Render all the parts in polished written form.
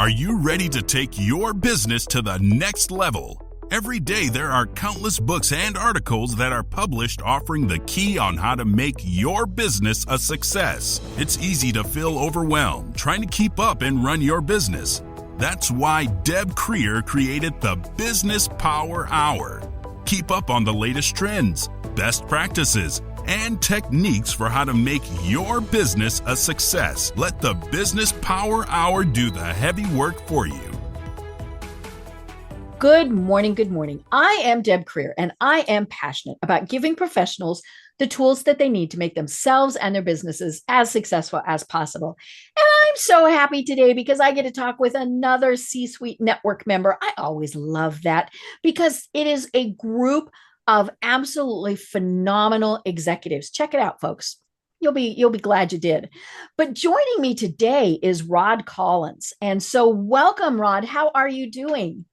Are you ready to take your business to the next level? Every day there are countless books and articles that are published offering the key on how to make your business a success. It's easy to feel overwhelmed trying to keep up and run your business. That's why Deb Creer created the Business Power Hour. Keep up on the latest trends, best practices, and techniques for how to make your business a success. Let the Business Power Hour do the heavy work for you. Good morning. Good morning. I am Deb Creer, and I am passionate about giving professionals the tools that they need to make themselves and their businesses as successful as possible. And I'm so happy today because I get to talk with another C-suite network member. I always love that because it is a group of absolutely phenomenal executives. Check it out, folks. You'll be glad you did. But joining me today is Rod Collins. And so welcome, Rod. How are you doing?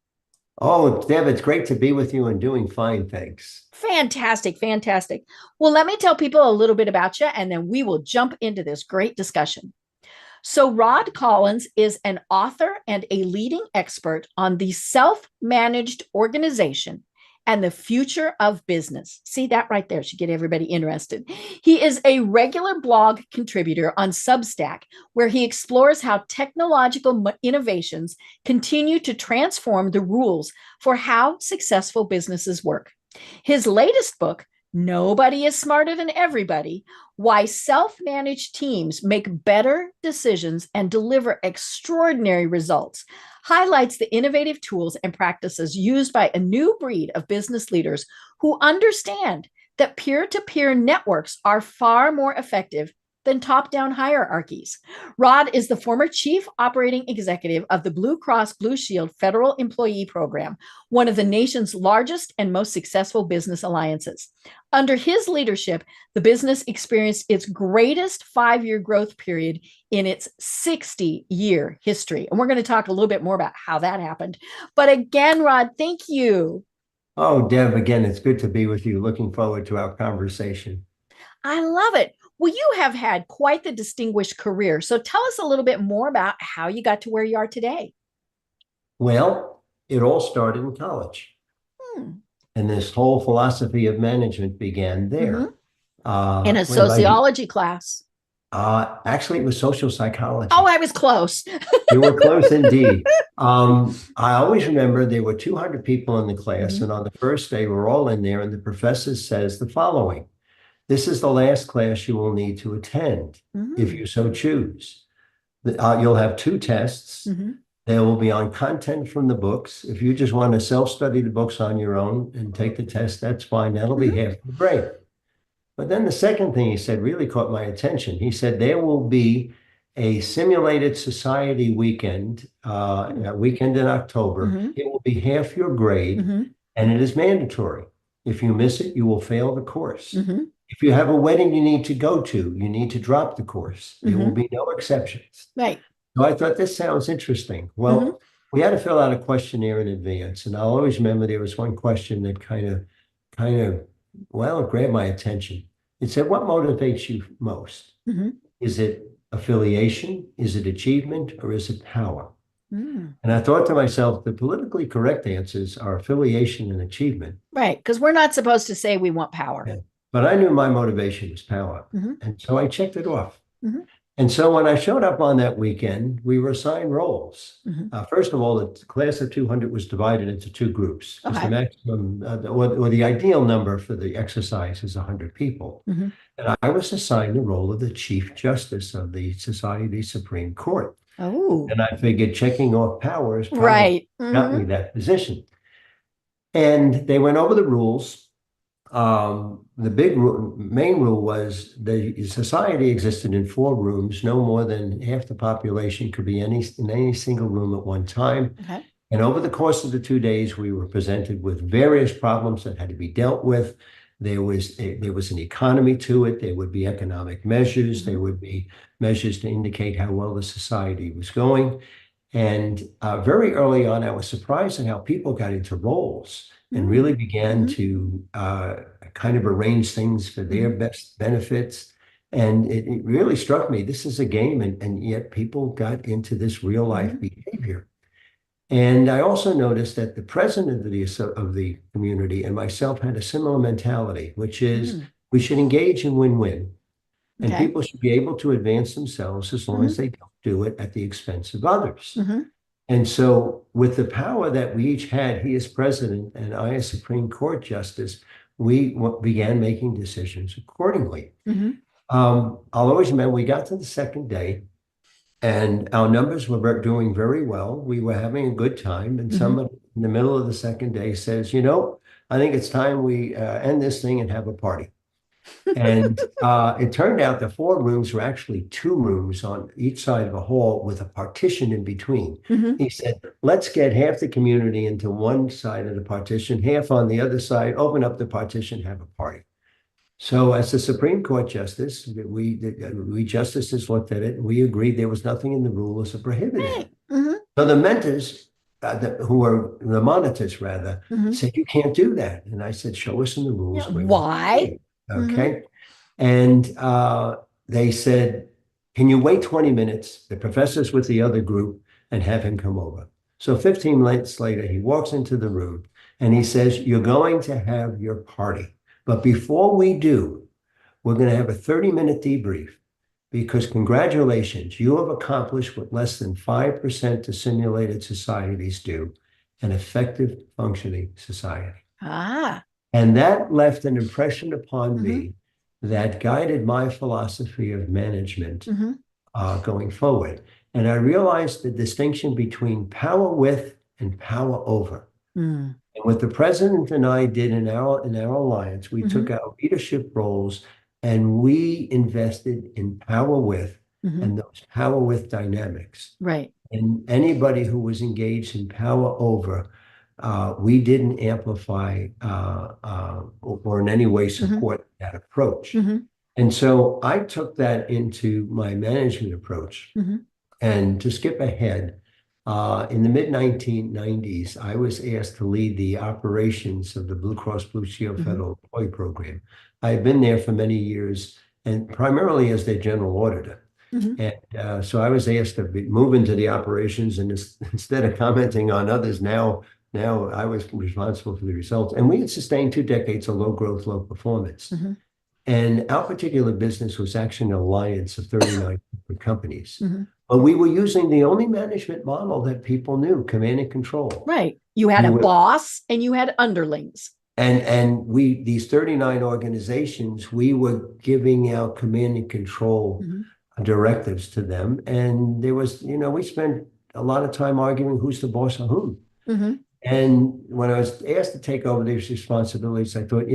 Oh, Deb, it's great to be with you and doing fine, thanks. Fantastic, fantastic. Well, let me tell people a little bit about you, and then we will jump into this great discussion. So Rod Collins is an author and a leading expert on the self-managed organization and the future of business. See that right there should get everybody interested. He is a regular blog contributor on Substack, where he explores how technological innovations continue to transform the rules for how successful businesses work. His latest book, Nobody is Smarter Than Everybody: Why Self-Managed Teams Make Better Decisions and Deliver Extraordinary Results, highlights the innovative tools and practices used by a new breed of business leaders who understand that peer-to-peer networks are far more effective than top-down hierarchies. Rod is the former chief operating executive of the Blue Cross Blue Shield Federal Employee Program, one of the nation's largest and most successful business alliances. Under his leadership, the business experienced its greatest 5-year growth period in its 60-year history. And we're going to talk a little bit more about how that happened. But again, Rod, thank you. Oh, Deb, again, it's good to be with you. Looking forward to our conversation. I love it. Well, you have had quite the distinguished career. So tell us a little bit more about how you got to where you are today. Well, it all started in college. And this whole philosophy of management began there. In a sociology class. Actually, it was social psychology. Oh, I was close. You were close indeed. I always remember there were 200 people in the class, and on the first day, we're all in there, and the professor says the following: "This is the last class you will need to attend if you so choose. You'll have 2 tests. They will be on content from the books. If you just want to self-study the books on your own and take the test, that's fine. That'll be half the grade." But then the second thing he said really caught my attention. He said there will be a simulated society weekend, a weekend in October. It will be half your grade, and it is mandatory. If you miss it, you will fail the course. If you have a wedding you need to go to, you need to drop the course. There will be no exceptions. Right. So I thought this sounds interesting. Well, we had to fill out a questionnaire in advance, and I'll always remember there was one question that kind of, it grabbed my attention. It said, "What motivates you most? Is it affiliation? Is it achievement? Or is it power?" And I thought to myself, the politically correct answers are affiliation and achievement. Right, because we're not supposed to say we want power. Yeah. But I knew my motivation was power. And so I checked it off. And so when I showed up on that weekend, we were assigned roles. First of all, the class of 200 was divided into 2 groups. Because the maximum, or the ideal number for the exercise is 100 people. And I was assigned the role of the Chief Justice of the Society Supreme Court. Oh. And I figured checking off powers probably got me that position. And they went over the rules. The main rule was the society existed in 4 rooms. No more than half the population could be in any single room at one time. And over the course of the 2 days, we were presented with various problems that had to be dealt with. There was an economy to it. There would be economic measures. There would be measures to indicate how well the society was going. And very early on, I was surprised at how people got into roles and really began to kind of arrange things for their best benefits. And it really struck me, this is a game, and yet people got into this real life behavior. And I also noticed that the president of the community and myself had a similar mentality, which is we should engage in win-win. And Okay. people should be able to advance themselves as long as they don't do it at the expense of others. And so, with the power that we each had, he as president and I as Supreme Court justice, we began making decisions accordingly. I'll always remember we got to the second day and our numbers were doing very well. We were having a good time. And someone in the middle of the second day says, you know, I think it's time we end this thing and have a party. And it turned out the 4 rooms were actually 2 rooms on each side of a hall with a partition in between. He said, let's get half the community into one side of the partition, half on the other side, open up the partition, have a party. So as the Supreme Court justice, we justices looked at it and we agreed there was nothing in the rules that prohibited it. So the mentors, who were the monitors rather, said, you can't do that. And I said, show us in the rules. Why? Okay. And they said, can you wait 20 minutes? The professor's with the other group and have him come over. So 15 minutes later, he walks into the room and he says, you're going to have your party. But before we do, we're going to have a 30-minute debrief because congratulations, you have accomplished what less than 5% of simulated societies do, an effective functioning society. And that left an impression upon me that guided my philosophy of management going forward. And I realized the distinction between power with and power over. And what the president and I did in our alliance, we took our leadership roles and we invested in power with and those power with dynamics. Right. And anybody who was engaged in power over, we didn't amplify or in any way support that approach. And so I took that into my management approach. And to skip ahead, in the mid-1990s, I was asked to lead the operations of the Blue Cross Blue Shield Federal Employee Program. I had been there for many years and primarily as their general auditor. And so I was asked to move into the operations, and instead of commenting on others, now I was responsible for the results. And we had sustained 2 decades of low growth, low performance. And our particular business was actually an alliance of 39 different companies. But we were using the only management model that people knew, command and control. Right. You had a boss and you had underlings. And these 39 organizations, we were giving out command and control directives to them. And there was, we spent a lot of time arguing who's the boss of whom. And when I was asked to take over these responsibilities, I thought,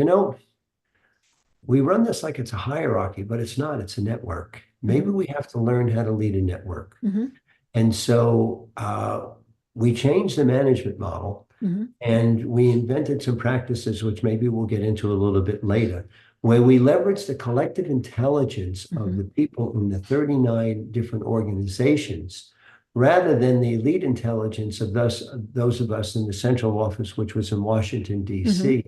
we run this like it's a hierarchy, but it's not. It's a network. Maybe we have to learn how to lead a network. And so we changed the management model and we invented some practices, which maybe we'll get into a little bit later, where we leveraged the collective intelligence of the people in the 39 different organizations rather than the elite intelligence of those of us in the central office, which was in Washington, D.C.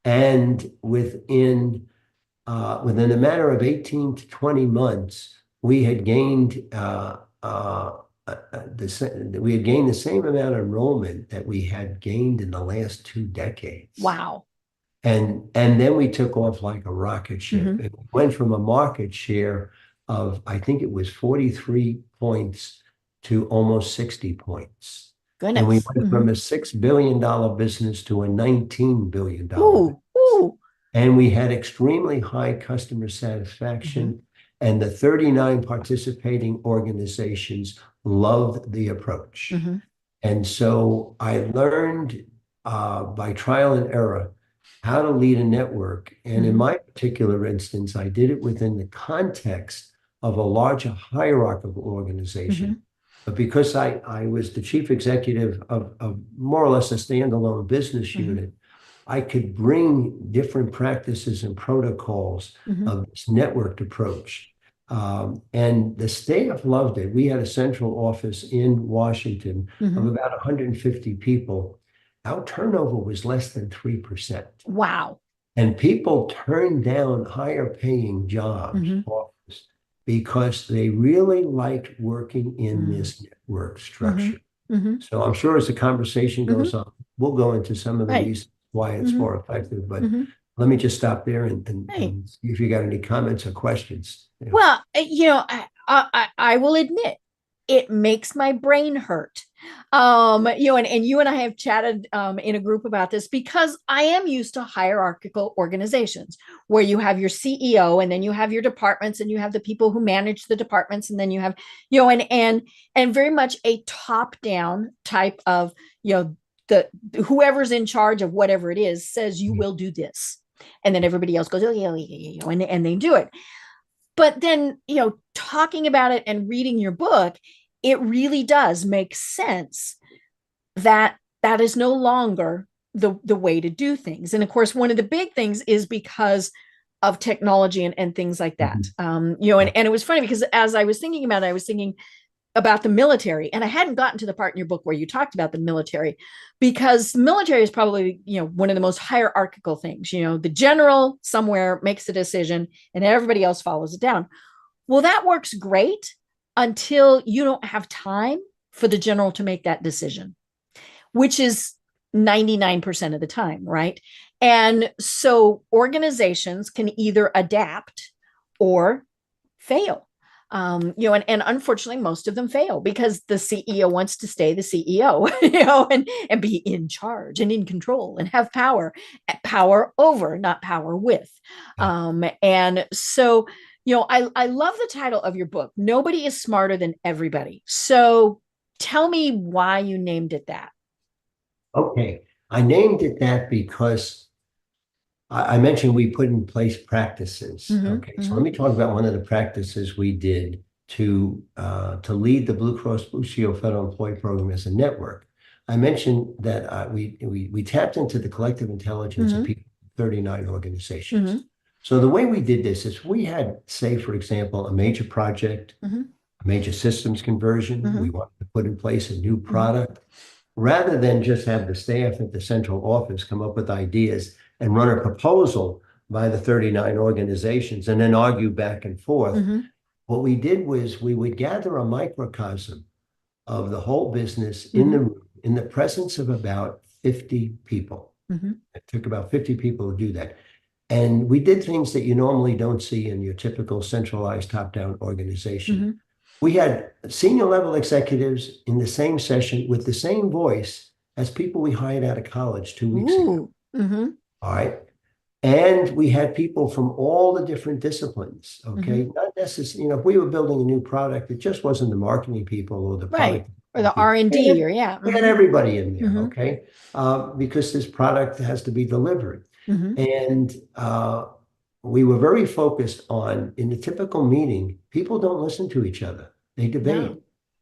And within a matter of 18 to 20 months, we had gained the same amount of enrollment that we had gained in the last 2 decades. Wow. And then we took off like a rocket ship. It went from a market share of, I think it was 43 points to almost 60 points. Goodness. And we went from a $6 billion business to a $19 billion business. And we had extremely high customer satisfaction. And the 39 participating organizations loved the approach. And so I learned by trial and error how to lead a network. And in my particular instance, I did it within the context of a larger hierarchical organization. But because I was the chief executive of more or less a standalone business unit, I could bring different practices and protocols of this networked approach. And the staff loved it. We had a central office in Washington of about 150 people. Our turnover was less than 3%. Wow. And people turn down higher paying jobs, Mhm. offers, because they really liked working in Mm. this network Mhm. structure. Mhm. So I'm sure as the conversation Mhm. goes on, we'll go into some of the Right. reasons why it's Mhm. more effective. But Mhm. let me just stop there and, Right. see if you got any comments or questions. Yeah. Well, I will admit it makes my brain hurt. And you and I have chatted in a group about this because I am used to hierarchical organizations where you have your CEO and then you have your departments and you have the people who manage the departments and then you have, and very much a top-down type of, the whoever's in charge of whatever it is says you will do this. And then everybody else goes, oh, yeah, yeah, yeah, and they do it. But then, talking about it and reading your book, it really does make sense that that is no longer the way to do things. And of course, one of the big things is because of technology and things like that. Mhm. And it was funny because as I was thinking about it, I was thinking about the military, and I hadn't gotten to the part in your book where you talked about the military, because military is probably one of the most hierarchical things. The general somewhere makes a decision and everybody else follows it down. Well, that works great until you don't have time for the general to make that decision, which is 99% of the time, right? And so organizations can either adapt or fail. And unfortunately, most of them fail because the CEO wants to stay the CEO, and be in charge and in control and have power over, not power with. And so, I love the title of your book. Nobody is smarter than everybody. So tell me why you named it that. Okay. I named it that because I mentioned we put in place practices. Mm-hmm, Okay. So mm-hmm, let me talk about one of the practices we did to lead the Blue Cross Blue Shield Federal Employee Program as a network. I mentioned that we tapped into the collective intelligence of mm-hmm, people, 39 organizations. mm-hmm, So the way we did this is we had, say, for example, a major project, mm-hmm, a major systems conversion. mm-hmm, We wanted to put in place a new mm-hmm, product. Rather than just have the staff at the central office come up with ideas and run a proposal by the 39 organizations and then argue back and forth, mm-hmm, what we did was we would gather a microcosm of the whole business in the mm-hmm, room in the presence of about 50 people. mm-hmm, It took about 50 people to do that. And we did things that you normally don't see in your typical centralized top-down organization. mm-hmm. We had senior level executives in the same session with the same voice as people we hired out of college 2 weeks ago. Ooh. Mm-hmm, All right. And we had people from all the different disciplines. mm-hmm. Okay. Not necessarily, if we were building a new product, it just wasn't the marketing people or the Right. product Or the people. R&D, or yeah. We had Mm-hmm, everybody in there. mm-hmm, Okay. Because this product has to be delivered. mm-hmm. And we were very focused on, in the typical meeting, people don't listen to each other. They debate. No,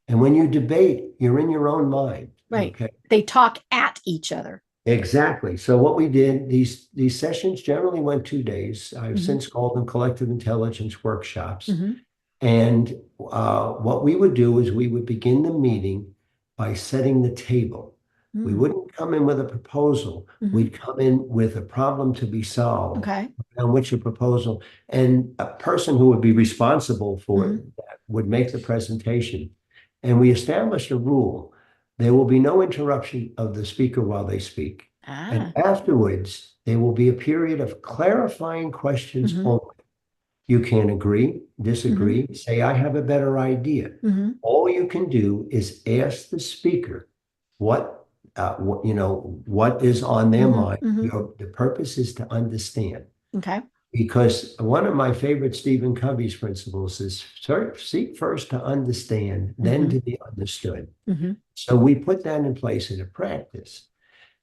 And when you debate, you're in your own mind. right. Okay. They talk at each other. Exactly. So what we did, these sessions generally went 2 days. I've Mm-hmm, since called them collective intelligence workshops. mm-hmm, And what we would do is we would begin the meeting by setting the table. We mm-hmm, wouldn't come in with a proposal. mm-hmm. We'd come in with a problem to be solved, Okay. on which a proposal, and a person who would be responsible for Mm-hmm. that would make the presentation. And we established a rule. There will be no interruption of the speaker while they speak. And Ah. afterwards, there will be a period of clarifying questions Mm-hmm, only. You can agree, mm-hmm, disagree, say, I have a better idea. mm-hmm, All you can do is ask the speaker what is on their mm-hmm, mind. mm-hmm. The purpose is to understand. Okay. Because one of my favorite Stephen Covey's principles is seek first to understand, then Mm-hmm, to be understood. mm-hmm, So we put that in place in a practice.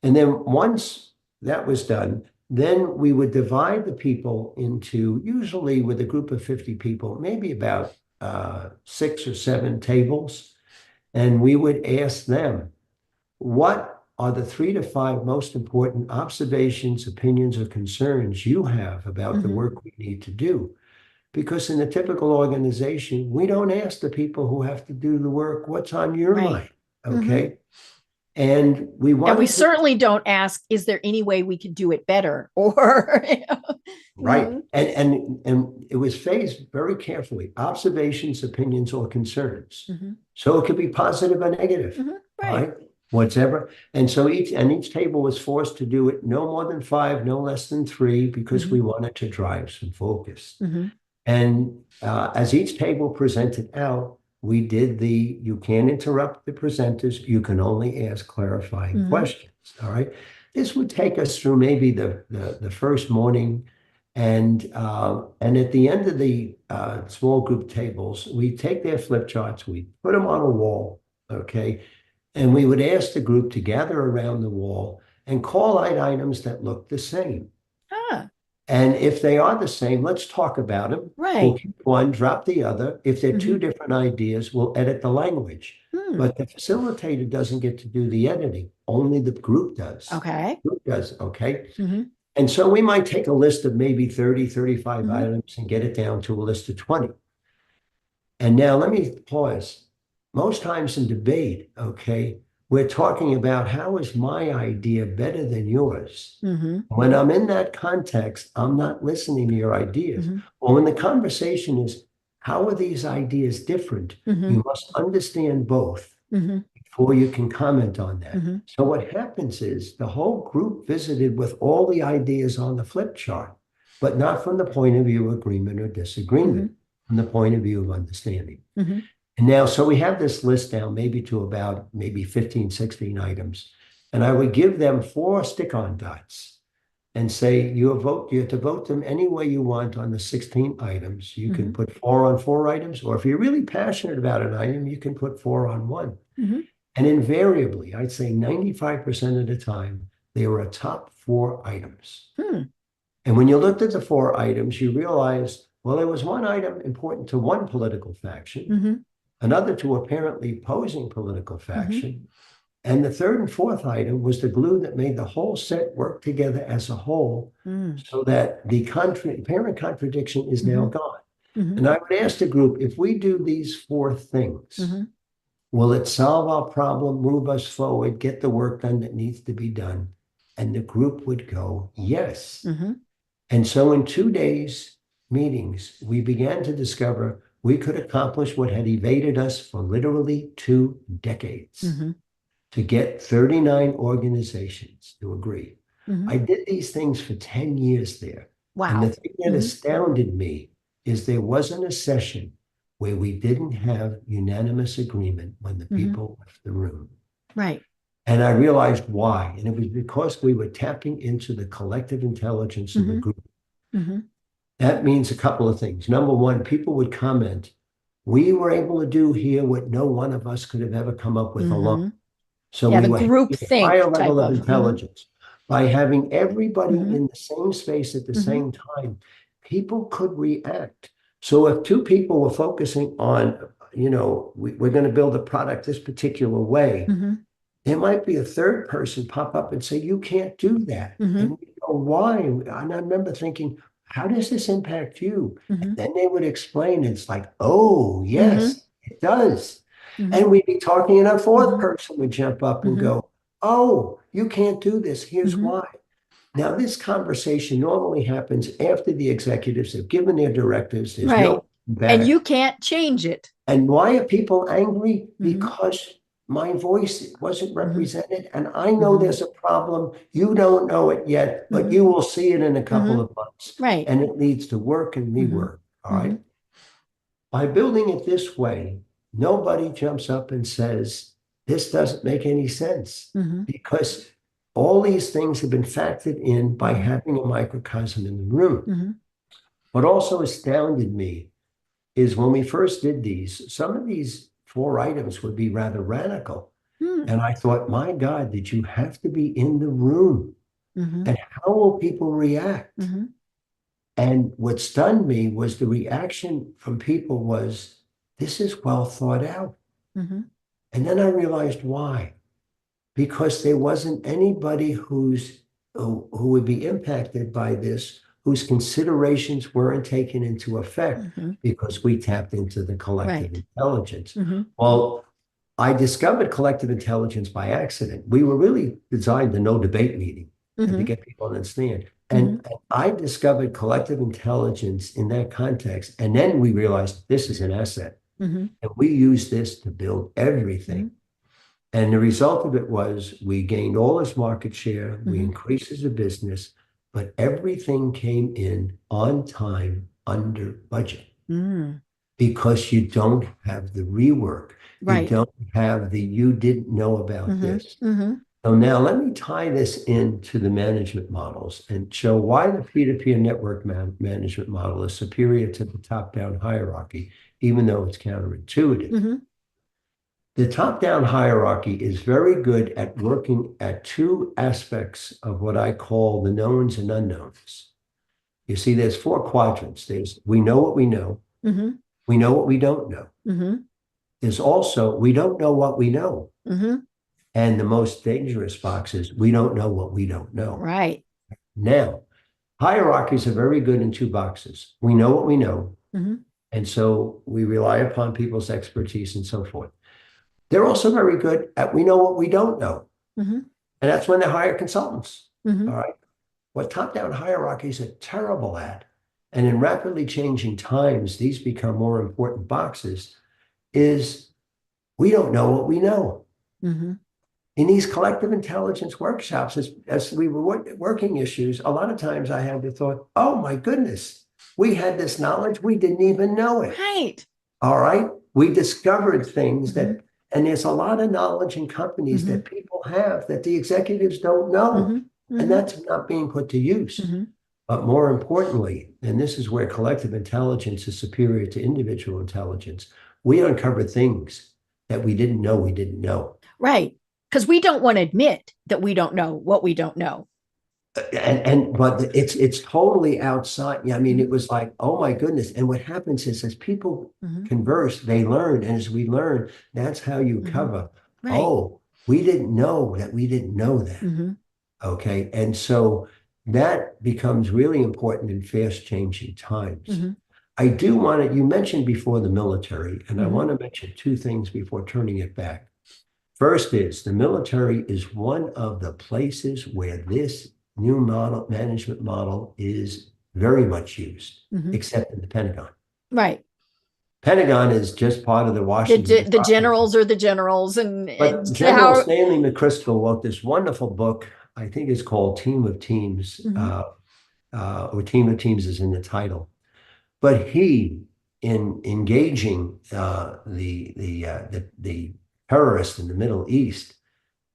And then once that was done, then we would divide the people into, usually with a group of 50 people, maybe about 6 or 7 tables. And we would ask them, what are the 3 to 5 most important observations, opinions, or concerns you have about the mm-hmm. work we need to do? Because in a typical organization, we don't ask the people who have to do the work, what's on your Right. mind? Mm-hmm, Okay. And we And we wanted to, certainly don't ask, is there any way we could do it better? Or, right. Mhm. And it was phased very carefully, observations, opinions, or concerns. Mhm. So it could be positive or negative, Mhm. all Right. right? Whatever. And so each table was forced to do it no more than 5, no less than 3, because we wanted to drive some focus. Mhm. And as each table presented out, we did you can't interrupt the presenters. You can only ask clarifying Mhm. questions. All right. This would take us through maybe the first morning. And at the end of the small group tables, we take their flip charts, we put them on a wall. Okay. And we would ask the group to gather around the wall and call out items that look the same. Ah, And if they are the same, let's talk about them. We'll right. keep one, drop the other. If they're two Mhm. different ideas, we'll edit the language. Hmm. But the facilitator doesn't get to do the editing. Only the group does. Okay. Group does, okay? Mhm. And so we might take a list of maybe 30, 35 Mhm. items and get it down to a list of 20. And now let me pause. Most times in debate, okay, we're talking about how is my idea better than yours? Mhm. When I'm in that context, I'm not listening to your ideas. Mhm. Or when the conversation is, how are these ideas different? Mhm. You must understand both Mhm. before you can comment on that. Mhm. So what happens is the whole group visited with all the ideas on the flip chart, but not from the point of view of agreement or disagreement, from the point of view of understanding. Mhm. And now, so we have this list now, maybe to about maybe 15, 16 items. And I would give them 4 stick-on dots and say you have to vote them any way you want on the 16 items. You can Mhm. put 4 on 4 items, or if you're really passionate about an item, you can put 4 on 1. Mhm. And invariably, I'd say 95% of the time, they were a top 4 items. Hmm. And when you looked at the 4 items, you realized, well, there was one item important to one political faction, Mhm. another to apparently opposing political Mhm. faction, and the third and fourth item was the glue that made the whole set work together as a whole, Mm. so that the apparent contradiction is now Mhm. gone. Mhm. And I would ask the group, if we do these 4 things, Mhm. will it solve our problem, move us forward, get the work done that needs to be done? And the group would go, yes. Mhm. And so in 2 days meetings, we began to discover we could accomplish what had evaded us for literally 2 decades, Mhm. to get 39 organizations to agree. Mhm. I did these things for 10 years there. And the Wow. thing that Mhm. astounded me is there wasn't a session where we didn't have unanimous agreement when the Mhm. people left the room. Right. And I realized why. And it was because we were tapping into the collective intelligence of the Mhm. group. Mhm. That means a couple of things. Number one, people would comment, we were able to do here what no one of us could have ever come up with alone. Mhm. So Yeah, we the were group having a higher think level type of of. Mhm. intelligence. By having everybody Mhm. in the same space at the Mhm. same time, people could react. So if 2 people were focusing on, we're going to build a product this particular way, Mhm. there might be a third person pop up and say, you can't do that. Mhm. And we go, why? And I remember thinking, how does this impact you? And Mhm. then they would explain, it's like, oh, Mhm. yes, it does. Mhm. And we'd be talking, and a fourth Mhm. person would jump up and Mhm. go, oh, you can't do this. Here's Mhm. why. Now, this conversation normally happens after the executives have given their directives. There's Right. no And back. you can't change it. And why are people angry? Mhm. Because my voice wasn't Mhm. represented. And I know Mhm. there's a problem. You don't know it yet, but Mhm. you will see it in a couple Mhm. of months. Right. And it leads to work and Mhm. rework. All right. Mhm. By building it this way, nobody jumps up and says, this doesn't make any sense, Mhm. because all these things have been factored in by Mhm. having a microcosm in the room. Mhm. What also astounded me is when we first did these, some of these 4 items would be rather radical. Mhm. And I thought, my God, did you have to be in the room? Mhm. And how will people react? Mhm. And what stunned me was the reaction from people was, this is well thought out. Mhm. And then I realized why. Because there wasn't anybody who would be impacted by this, whose considerations weren't taken into effect, Mhm. because we tapped into the collective Right. intelligence. Mhm. Well, I discovered collective intelligence by accident. We were really designed the no debate meeting and to get people to understand. And I discovered collective intelligence in that context. And then we realized this is an asset. And we use this to build everything. And the result of it was we gained all this market share, we increased as a business, but everything came in on time, under budget. Because you don't have the rework. Right. You don't have the you didn't know about this. So now let me tie this into the management models and show why the peer-to-peer network management model is superior to the top-down hierarchy, even though it's counterintuitive. The top-down hierarchy is very good at working at two aspects of what I call the knowns and unknowns. You see, there's four quadrants. There's we know what we know. We know what we don't know. There's also we don't know what we know. And the most dangerous box is we don't know what we don't know. Right. Now, hierarchies are very good in two boxes. We know what we know. And so we rely upon people's expertise and so forth. They're also very good at we know what we don't know. And that's when they hire consultants. All right. What top-down hierarchies are terrible at, and in rapidly changing times, these become more important boxes, is we don't know what we know. In these collective intelligence workshops, as we were working issues, a lot of times I had the thought, oh my goodness, we had this knowledge, we didn't even know it. Right. All right. We discovered things that, and there's a lot of knowledge in companies that people have that the executives don't know. And that's not being put to use. But more importantly, and this is where collective intelligence is superior to individual intelligence, we uncover things that we didn't know we didn't know. Right. Because we don't want to admit that we don't know what we don't know. But it's totally outside. I mean, it was like, oh my goodness. And what happens is as people converse, they learn. And as we learn, that's how you cover. Right. Oh, we didn't know that we didn't know that. Okay. And so that becomes really important in fast changing times. I do want to, you mentioned before the military, and I want to mention two things before turning it back. First is the military is one of the places where this new management model is very much used, except in the Pentagon. Right. Pentagon is just part of the Washington. The generals are the generals. But General Stanley McChrystal wrote this wonderful book, I think it's called Team of Teams, or Team of Teams is in the title. But he, in engaging the terrorists in the Middle East,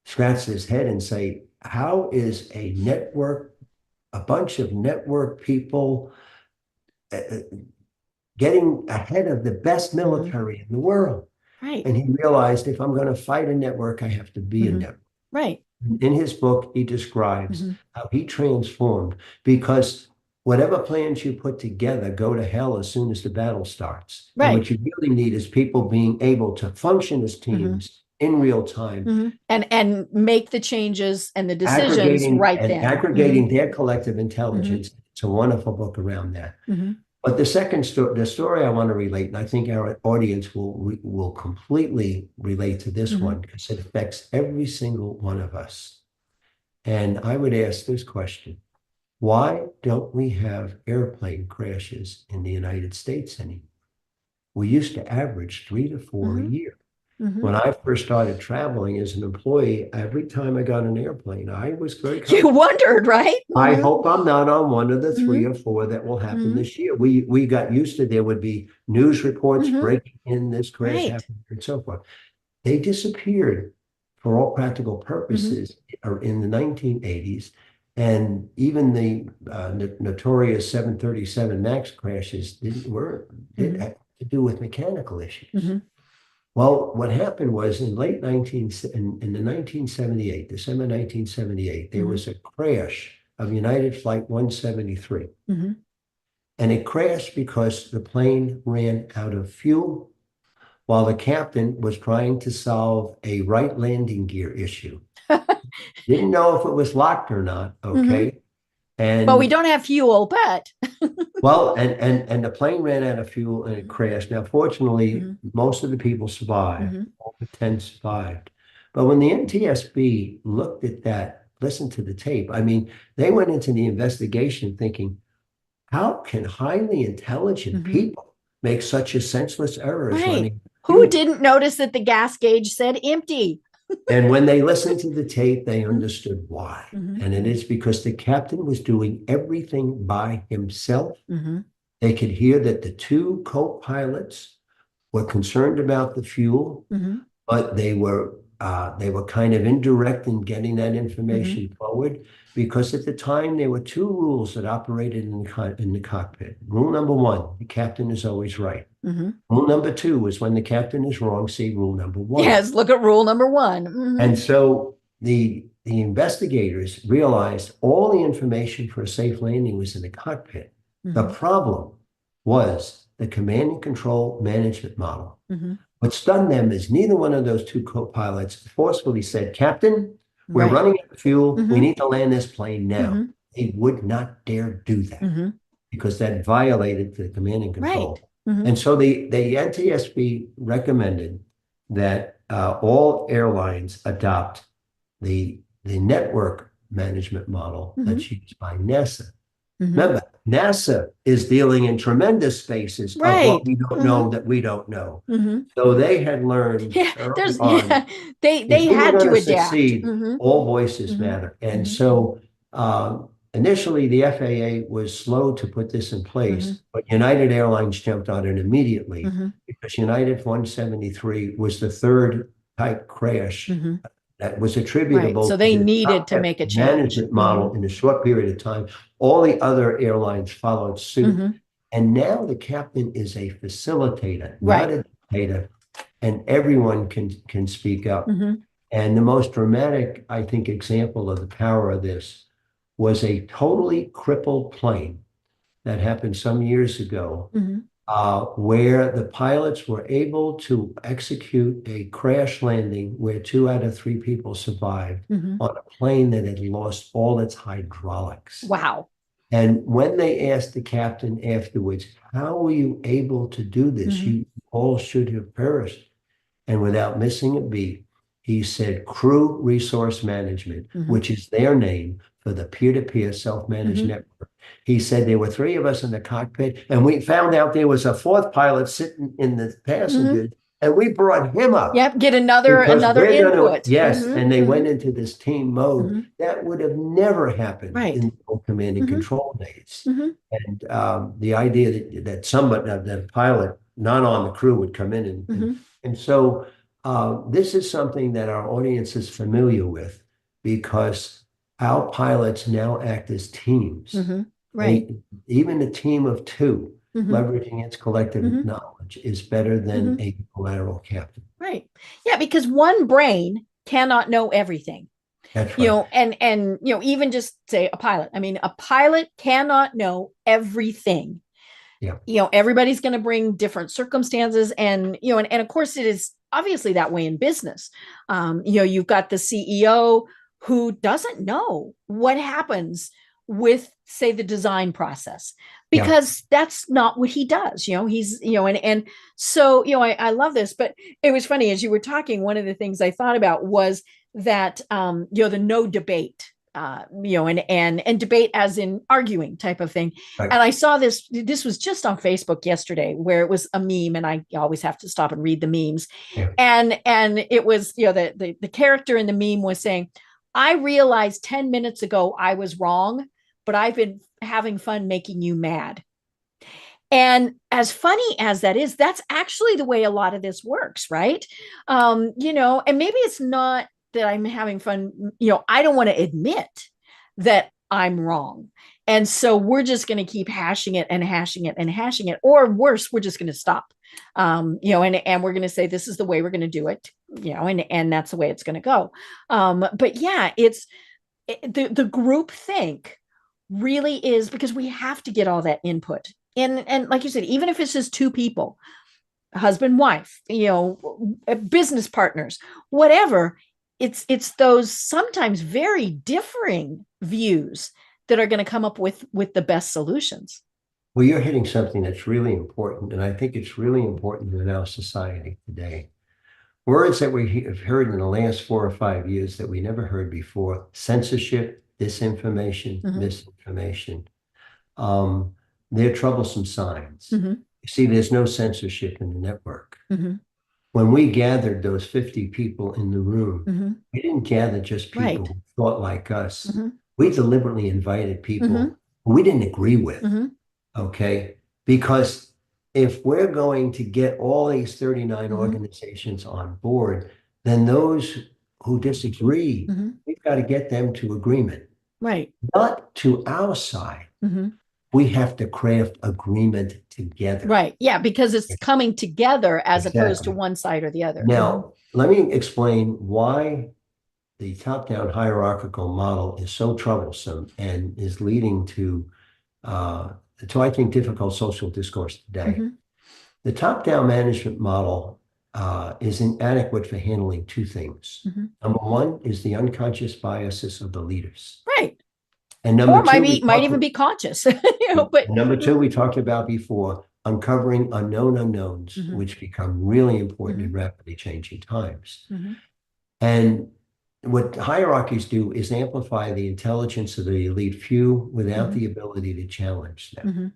scratched his head and say, how is a network, a bunch of network people getting ahead of the best military in the world? Right. And he realized if I'm going to fight a network, I have to be a network. Right. In his book, he describes how he transformed, because whatever plans you put together go to hell as soon as the battle starts. Right. And what you really need is people being able to function as teams in real time. And make the changes and the decisions right then. Aggregating their collective intelligence. It's a wonderful book around that. But the second story, the story I want to relate, and I think our audience will completely relate to this one because it affects every single one of us. And I would ask this question: why don't we have airplane crashes in the United States anymore? We used to average 3 to 4 a year. When I first started traveling as an employee, every time I got on an airplane, I was very You wondered, right? I hope I'm not on one of the 3 or 4 that will happen this year. We got used to there would be news reports breaking in this crash happened and so forth. They disappeared for all practical purposes in the 1980s. And even the notorious 737 MAX crashes didn't have to do with mechanical issues. Well, what happened was in the 1978, December 1978, there was a crash of United Flight 173. And it crashed because the plane ran out of fuel while the captain was trying to solve a right landing gear issue. Didn't know if it was locked or not, okay? But we don't have fuel, but well, and the plane ran out of fuel and it crashed. Now, fortunately, most of the people survived. All 10 survived. But when the NTSB looked at that, listened to the tape, I mean, they went into the investigation thinking, how can highly intelligent people make such a senseless error as Right. running? Who didn't notice that the gas gauge said empty? And when they listened to the tape, they understood why. Mhm. And it is because the captain was doing everything by himself. Mhm. They could hear that the two co-pilots were concerned about the fuel, Mhm. but they were kind of indirect in getting that information forward, because at the time there were two rules that operated in the cockpit. Rule number one, the captain is always right. Mhm. Rule number two is when the captain is wrong, see rule number one. Yes, look at rule number one. Mhm. And so the investigators realized all the information for a safe landing was in the cockpit. The Mhm. problem was the command and control management model. Mhm. What stunned them is neither one of those two co-pilots forcefully said, Captain, we're Right. running out of fuel. We Mhm. need to land this plane now. Mhm. They would not dare do that Mhm. because that violated the command and control. Right. Mhm. And so the NTSB recommended that all airlines adopt the network management model that's used by NASA. Mhm. Remember, NASA is dealing in tremendous spaces of Right. what we don't know that we don't know. Mhm. So they had learned Yeah, early on, they if we were had going to to adapt. succeed, Mhm. all voices Mhm. matter. And Mhm. so initially the FAA was slow to put this in place, but United Airlines jumped on it immediately Mhm. because United 173 was the third type crash Mhm. that was Right. attributable So to they the needed to cockpit make a change. management model in a short period of time. All the other airlines followed suit. Mhm. And now the captain is a facilitator, not Right. a dictator, and everyone can speak up. Mhm. And the most dramatic, I think, example of the power of this was a totally crippled plane that happened some years ago, Mhm. where the pilots were able to execute a crash landing where 2 out of 3 people survived Mhm. on a plane that had lost all its hydraulics. Wow. And when they asked the captain afterwards, how were you able to do this? Mhm. You all should have perished. And without missing a beat, he said crew resource management, Mhm. which is their name for the peer-to-peer self-managed Mhm. network. He said there were 3 of us in the cockpit, and we found out there was a 4th pilot sitting in the Mhm. passengers, and we brought him up. Yep. Get another Because we're going to, input. yes, Mhm. and they went Mhm. into this team mode. Mhm. That would have never happened Right. in the old command and Mhm. control days. Mhm. And the idea that somebody, that a pilot not on the crew would come in Mhm. and so this is something that our audience is familiar with because our pilots now act as teams. Mhm. Right. Even a team of 2 Mhm. leveraging its collective Mhm. knowledge is better than Mhm. a collateral captain. Right. Yeah, because one brain cannot know everything. That's right. And even just say a pilot. I mean, a pilot cannot know everything. Yeah. Everybody's going to bring different circumstances, and of course it is obviously that way in business. You've got the CEO who doesn't know what happens with, say, the design process, because that's not what he does. And so I love this. But it was funny as you were talking, one of the things I thought about was that the no debate, and debate as in arguing type of thing. Right. And I saw this was just on Facebook yesterday, where it was a meme, and I always have to stop and read the memes. Yeah. And it was, the character in the meme was saying, I realized 10 minutes ago I was wrong, but I've been having fun making you mad. And as funny as that is, that's actually the way a lot of this works, right? And maybe it's not that I'm having fun, I don't want to admit that I'm wrong. And so we're just going to keep hashing it and hashing it and hashing it, or worse, we're just going to stop. And we're going to say, this is the way we're going to do it, and that's the way it's going to go. But yeah, the group think really is, because we have to get all that input. And like you said, even if it's just 2 people, husband, wife, business partners, whatever, it's those sometimes very differing views that are going to come up with the best solutions. Well, you're hitting something that's really important, and I think it's really important in our society today. words that we have heard in the last 4 or 5 years that we never heard before: censorship, disinformation, misinformation. Um, they're troublesome signs. You see, there's no censorship in the network. When we gathered those 50 people in the room, we didn't gather just people Right. who thought like us. We deliberately invited people who we didn't agree with, okay? Because if we're going to get all these 39 organizations on board, then those who disagree, we've got to get them to agreement. Right. Not to our side. We have to craft agreement together. Right. Yeah, because it's coming together as opposed to Exactly. one side or the other. Now, let me explain why the top-down hierarchical model is so troublesome and is leading to I think, difficult social discourse today. The top-down management model is inadequate for handling two things. Number one is the unconscious biases of the leaders. Right. And number Or two, might even be conscious. But number two, we talked about before, uncovering unknown unknowns, which become really important in rapidly changing times. And what hierarchies do is amplify the intelligence of the elite few without the ability to challenge them.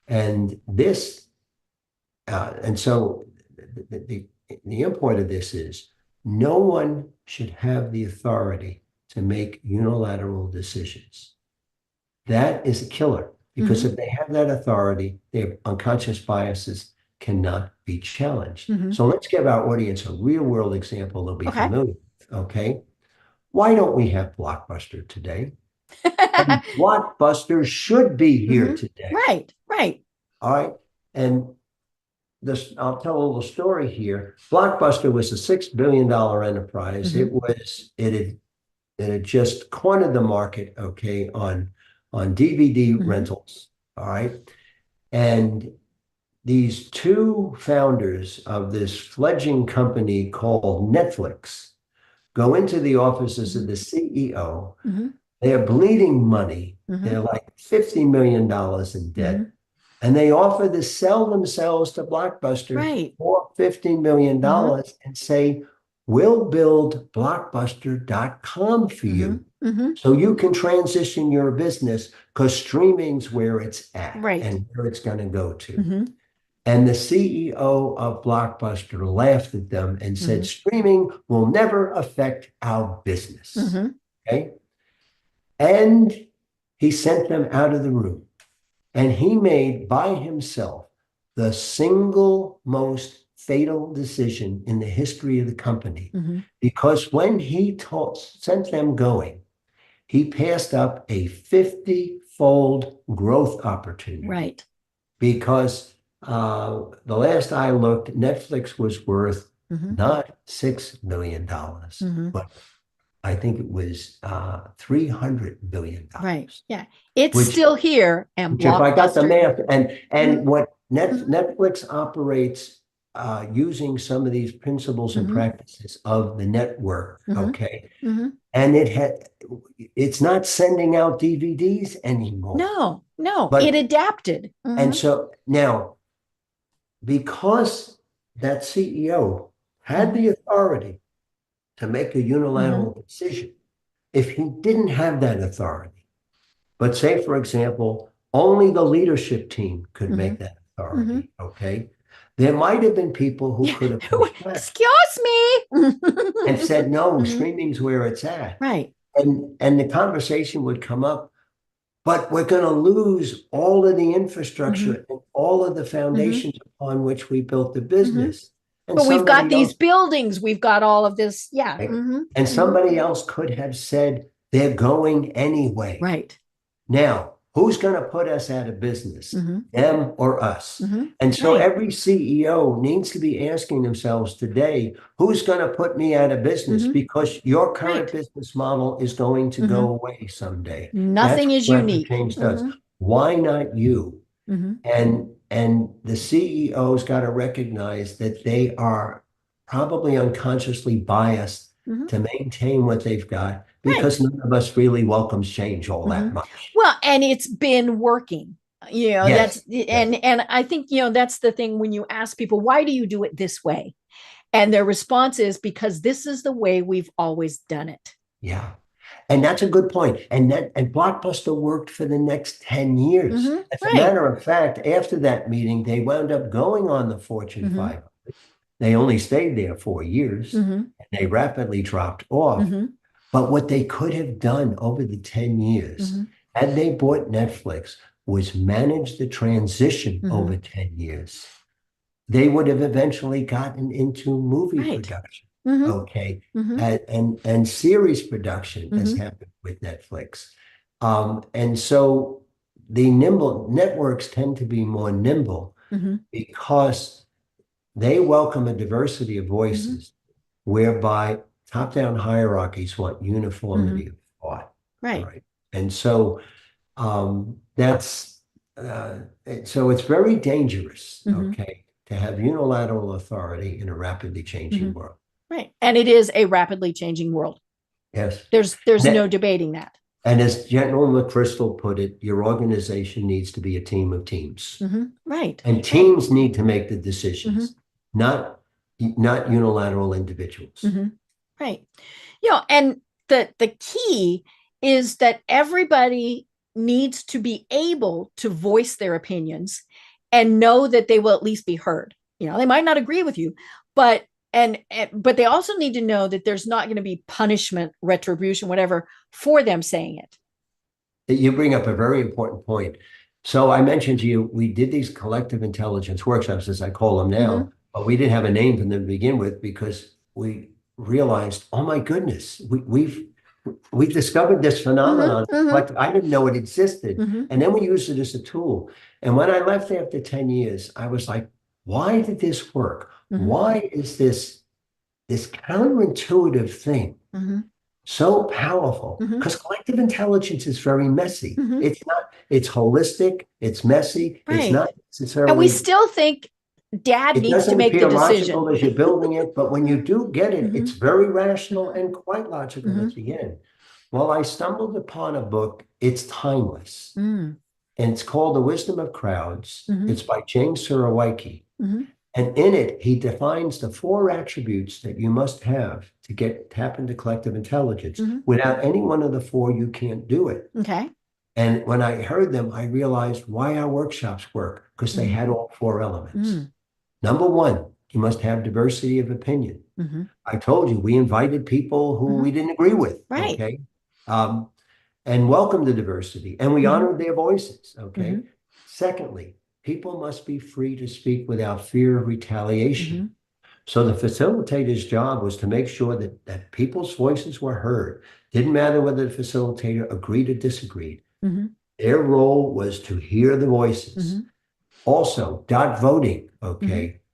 And this, and so the import of this is no one should have the authority to make unilateral decisions. That is a killer, because if they have that authority, their unconscious biases cannot be challenged. So let's give our audience a real world example they'll be familiar with, okay? Why don't we have Blockbuster today? And Blockbuster should be here today. Right, right. All right. And this, I'll tell a little story here. Blockbuster was a $6 billion enterprise. It had just cornered the market, okay, on DVD rentals. All right. And these two founders of this fledgling company called Netflix go into the offices of the CEO. They're bleeding money. They're like $50 million in debt. And they offer to sell themselves to Blockbuster for $15 million and say, we'll build Blockbuster.com for you. So you can transition your business, because streaming's where it's at and where it's going to go to. And the CEO of Blockbuster laughed at them and said, streaming will never affect our business. Okay. And he sent them out of the room. And he made by himself the single most fatal decision in the history of the company. Because when he sent them going, he passed up a 50-fold growth opportunity. Right. Because the last I looked, Netflix was worth not $6 million, but I think it was $300 billion. Right. Yeah. It's still here. And if I got the math, and what Netflix operates using some of these principles and practices of the network, okay? And it's not sending out DVDs anymore. No, but it adapted. And so now, because that CEO had the authority to make a unilateral decision, if he didn't have that authority, but say, for example, only the leadership team could make that authority, okay? There might have been people who could have pushed back. Excuse me. And said, no, streaming's where it's at. Right. And the conversation would come up, but we're going to lose all of the infrastructure and all of the foundations upon which we built the business. And but we've got these buildings, we've got all of this. Yeah. And somebody else could have said, they're going anyway. Right. Now, who's going to put us out of business, them or us? And so every CEO needs to be asking themselves today, who's going to put me out of business? Because your current business model is going to go away someday. Nothing is unique. Change does. Why not you? And the CEO's got to recognize that they are probably unconsciously biased to maintain what they've got, because none of us really welcomes change all that much. Well, and it's been working, that's, and I think, that's the thing when you ask people, why do you do it this way? And their response is because this is the way we've always done it. Yeah. And that's a good point. And Blockbuster worked for the next 10 years. Mm-hmm. As a Right. matter of fact, after that meeting, they wound up going on the Fortune Mm-hmm. 500. They only stayed there 4 years, Mm-hmm. and they rapidly dropped off. Mm-hmm. But what they could have done over the 10 years, Mm-hmm. had they bought Netflix, was manage the transition Mm-hmm. over 10 years. They would have eventually gotten into movie Right. production, Mm-hmm. okay, Mm-hmm. and series production, as Mm-hmm. happened with Netflix. And so the nimble networks tend to be more nimble Mm-hmm. because they welcome a diversity of Mm-hmm. voices, whereby top-down hierarchies want uniformity of thought. Right. All right. And so that's so it's very dangerous, Mm-hmm. okay, to have unilateral authority in a rapidly changing Mm-hmm. world. Right. And it is a rapidly changing world. Yes. There's And no debating that. and as General McChrystal put it, your organization needs to be a team of teams. Mm-hmm. Right. And teams need to make the decisions, Mm-hmm. not unilateral individuals. Mm-hmm. Right. And the key is that everybody needs to be able to voice their opinions and know that they will at least be heard. They might not agree with you, but but they also need to know that there's not going to be punishment, retribution, whatever, for them saying it. You bring up a very important point. So I mentioned to you, we did these collective intelligence workshops, as I call them now, but we didn't have a name for them to begin with because we realized, oh my goodness, we've discovered this phenomenon. Mm-hmm. I didn't know it existed. Mm-hmm. And then we used it as a tool. And when I left after 10 years, I was like, why did this work? Mm-hmm. Why is this counterintuitive thing so powerful? Because collective intelligence is very messy. It's holistic, it's messy, right. It's not necessarily. And we still think dad needs to make the decision. Logical as you're building it, but when you do get it, it's very rational and quite logical at the end. Well, I stumbled upon a book, it's timeless, and it's called The Wisdom of Crowds. It's by James Surowiecki. And in it, he defines the 4 attributes that you must have to tap into collective intelligence. Without any one of the 4, you can't do it. Okay. And when I heard them, I realized why our workshops work, because they had all 4 elements. Number 1, you must have diversity of opinion. I told you, we invited people who we didn't agree with. Right. Okay. And welcome the diversity. And we honored their voices. Okay. Secondly, people must be free to speak without fear of retaliation. So the facilitator's job was to make sure that people's voices were heard. Didn't matter whether the facilitator agreed or disagreed. Their role was to hear the voices. Also, dot voting,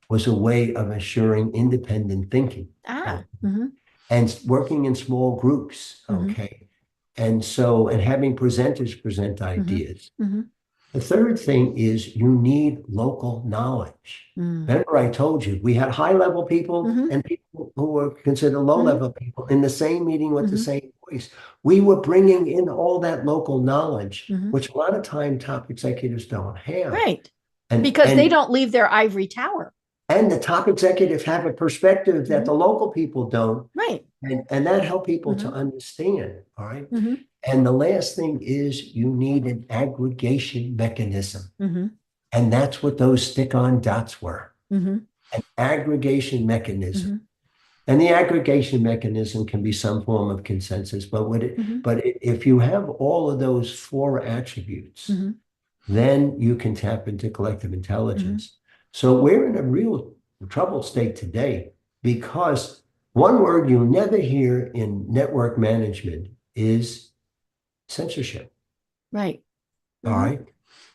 was a way of assuring independent thinking. And working in small groups, and having presenters present ideas. The third thing is you need local knowledge. Remember, I told you we had high-level people and people who were considered low-level people in the same meeting with the same voice. We were bringing in all that local knowledge, which a lot of time top executives don't have. Right. Because they don't leave their ivory tower. And the top executives have a perspective that the local people don't. Right. And that helped people to understand. All right. And the last thing is you need an aggregation mechanism. And that's what those stick-on dots were. An aggregation mechanism. And the aggregation mechanism can be some form of consensus, but if you have all of those 4 attributes, then you can tap into collective intelligence. So we're in a real troubled state today because one word you never hear in network management is censorship. Right. All right.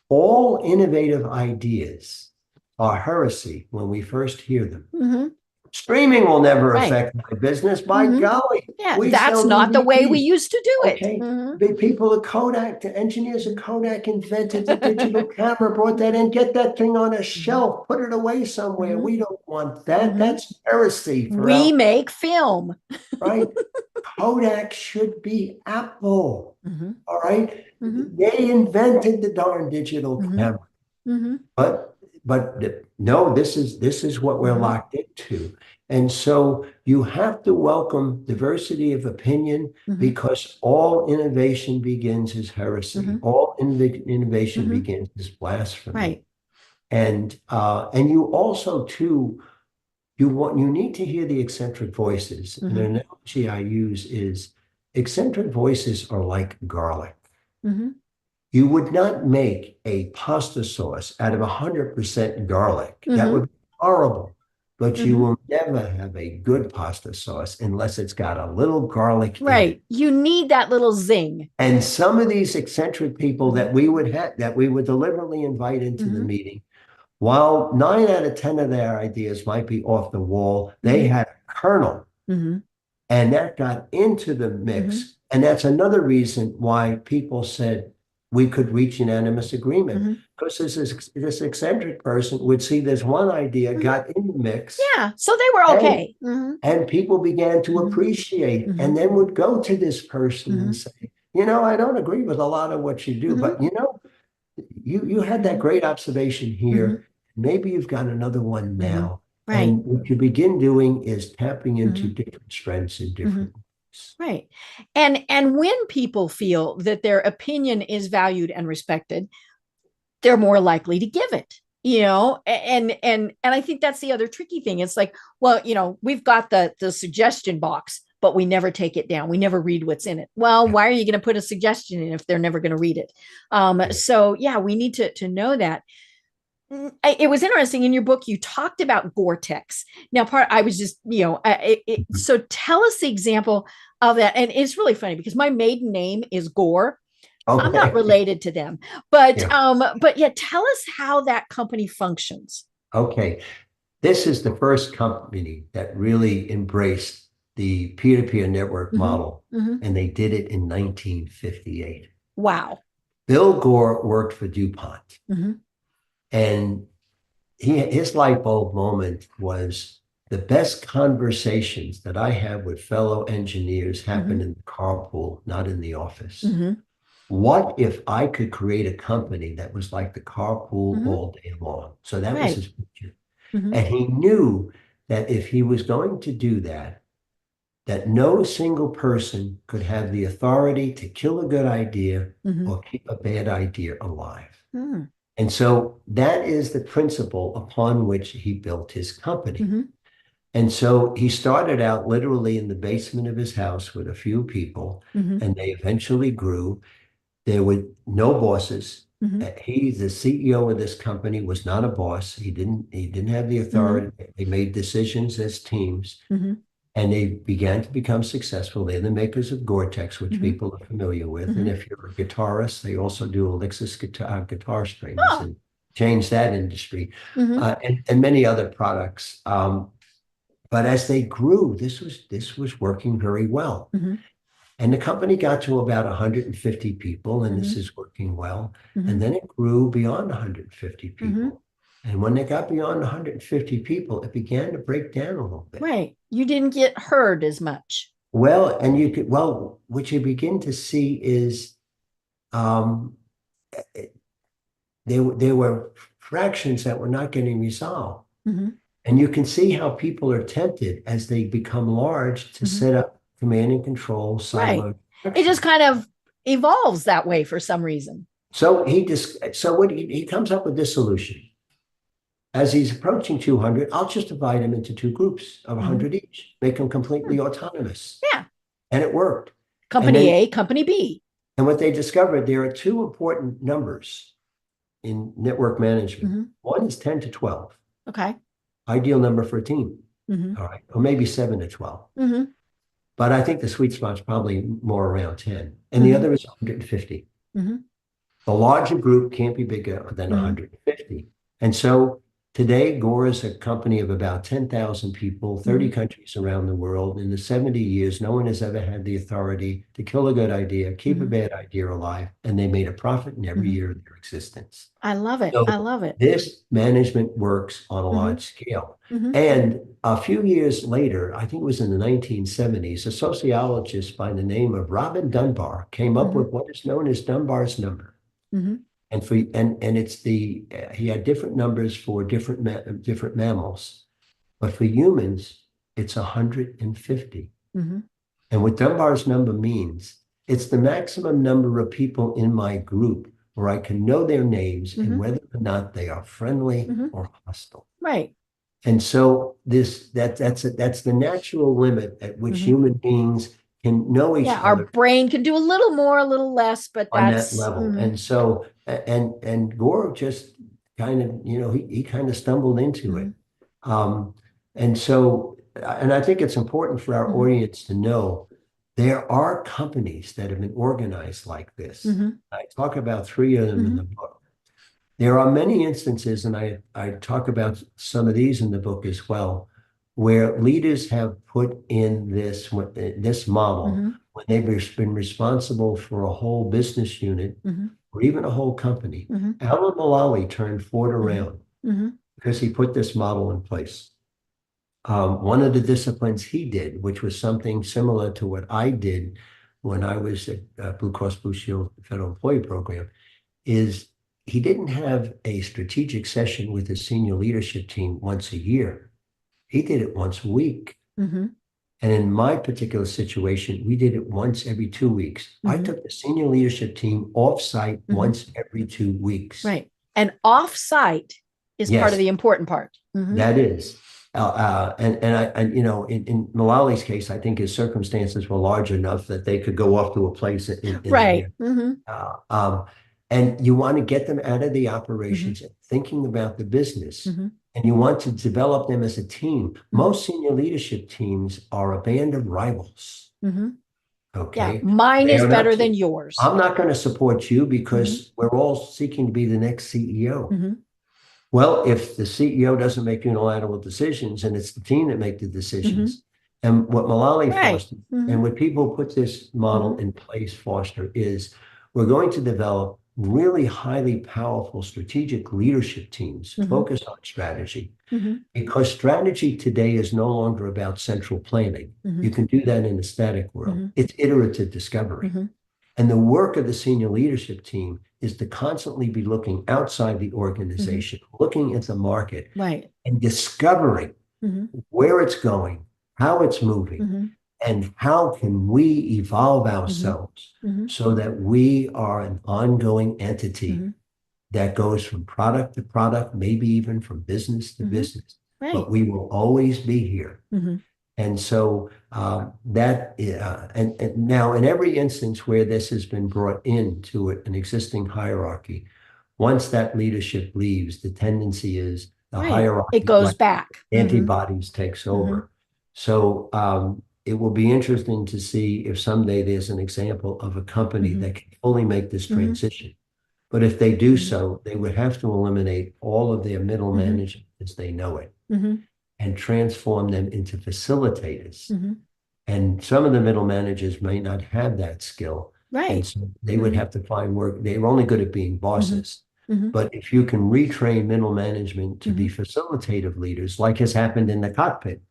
All innovative ideas are heresy when we first hear them. Streaming will never affect my business. By golly. Yeah, that's not the way we used to do it. The people at Kodak, the engineers at Kodak invented the digital camera, brought that in, get that thing on a shelf, put it away somewhere. We don't want that. That's heresy. We make film. Right? Kodak should be Apple. All right? They invented the darn digital camera. But no, this is what we're locked into. And so you have to welcome diversity of opinion because all innovation begins as heresy. All innovation begins as blasphemy. Right. And you also too, you need to hear the eccentric voices. And an analogy I use is eccentric voices are like garlic. You would not make a pasta sauce out of 100% garlic. That would be horrible. But you will never have a good pasta sauce unless it's got a little garlic in it. Right. You need that little zing. And some of these eccentric people that we would deliberately invite into the meeting, while 9 out of 10 of their ideas might be off the wall, they had a kernel. And that got into the mix. And that's another reason why people said we could reach unanimous agreement. Because this eccentric person would see this one idea got in the mix. Yeah. So they were okay. And people began to appreciate and then would go to this person and say, I don't agree with a lot of what you do, but you had that great observation here. Maybe you've got another one now. Right. And what you begin doing is tapping into different strengths in different ways. Right. And when people feel that their opinion is valued and respected, they're more likely to give it, and I think that's the other tricky thing. It's like, well, we've got the suggestion box, but we never take it down. We never read what's in it. Well, why are you going to put a suggestion in if they're never going to read it? So yeah, we need to know that. It was interesting in your book, you talked about Gore-Tex. Now, I was just, so tell us the example of that. And it's really funny because my maiden name is Gore. Okay. I'm not related to them, but tell us how that company functions. Okay. This is the first company that really embraced the peer-to-peer network model, and they did it in 1958. Wow. Bill Gore worked for DuPont. And his light bulb moment was the best conversations that I have with fellow engineers happen in the carpool, not in the office. What if I could create a company that was like the carpool all day long? So that was his picture. And he knew that if he was going to do that, that no single person could have the authority to kill a good idea or keep a bad idea alive. And so that is the principle upon which he built his company. And so he started out literally in the basement of his house with a few people, and they eventually grew. There were no bosses. He, the CEO of this company, was not a boss. He didn't have the authority. They made decisions as teams. And they began to become successful. They're the makers of Gore-Tex, which people are familiar with. And if you're a guitarist, they also do Alexis guitar strings and change that industry, and many other products. But as they grew, this was working very well. And the company got to about 150 people, and this is working well. And then it grew beyond 150 people. And when they got beyond 150 people, it began to break down a little bit. Right. You didn't get heard as much. Well, and what you begin to see is there were fractions that were not getting resolved. And you can see how people are tempted as they become large to set up command and control silos. Right. It just kind of evolves that way for some reason. So he comes up with this solution. As he's approaching 200, I'll just divide them into 2 groups of 100 each, make them completely autonomous. Yeah. And it worked. Company A, Company B. And what they discovered, there are 2 important numbers in network management. One is 10 to 12. Okay. Ideal number for a team. All right. Or maybe 7 to 12. But I think the sweet spot's probably more around 10. And the other is 150. The larger group can't be bigger than 150. And so today, Gore is a company of about 10,000 people, 30 countries around the world. In the 70 years, no one has ever had the authority to kill a good idea, keep a bad idea alive, and they made a profit in every year of their existence. I love it. So I love it. This management works on a large scale. And a few years later, I think it was in the 1970s, a sociologist by the name of Robin Dunbar came up with what is known as Dunbar's number. And it's he had different numbers for different mammals, but for humans, it's 150. Mm-hmm. And what Dunbar's number means, it's the maximum number of people in my group where I can know their names and whether or not they are friendly or hostile. Right. And so that's the natural limit at which human beings can know each Our other brain can do a little more, a little less, but on that's that level. And so and Gore just kind of, he kind of stumbled into it. And so, and I think it's important for our audience to know there are companies that have been organized like this. I talk about 3 of them in the book. There are many instances, and I talk about some of these in the book as well, where leaders have put in this model when they've been responsible for a whole business unit or even a whole company. Alan Mulally turned Ford around because he put this model in place. One of the disciplines he did, which was something similar to what I did when I was at Blue Cross Blue Shield Federal Employee Program, is he didn't have a strategic session with his senior leadership team once a year. He did it once a week. And in my particular situation, we did it once every 2 weeks. I took the senior leadership team off-site once every 2 weeks. Right. And off-site is part of the important part. That is. In Mulally's case, I think his circumstances were large enough that they could go off to a place in right. And you want to get them out of the operations and thinking about the business. And you want to develop them as a team. Most senior leadership teams are a band of rivals. Okay. Yeah, mine is better than yours. I'm not going to support you because we're all seeking to be the next CEO. Well, if the CEO doesn't make unilateral decisions and it's the team that make the decisions, and what Mulally fostered, and what people who put this model in place foster is we're going to develop really highly powerful strategic leadership teams focused on strategy, because strategy today is no longer about central planning. You can do that in a static world. It's iterative discovery. And the work of the senior leadership team is to constantly be looking outside the organization, looking at the market, and discovering where it's going, how it's moving, and how can we evolve ourselves so that we are an ongoing entity that goes from product to product, maybe even from business to business, but we will always be here. And so and now in every instance where this has been brought into an existing hierarchy, once that leadership leaves, the tendency is the hierarchy, it goes back. Antibodies takes over. So it will be interesting to see if someday there's an example of a company that can fully make this transition. But if they do so, they would have to eliminate all of their middle management as they know it. And transform them into facilitators. And some of the middle managers may not have that skill. And so they would have to find work. They're only good at being bosses. But if you can retrain middle management to be facilitative leaders, like has happened in the cockpit,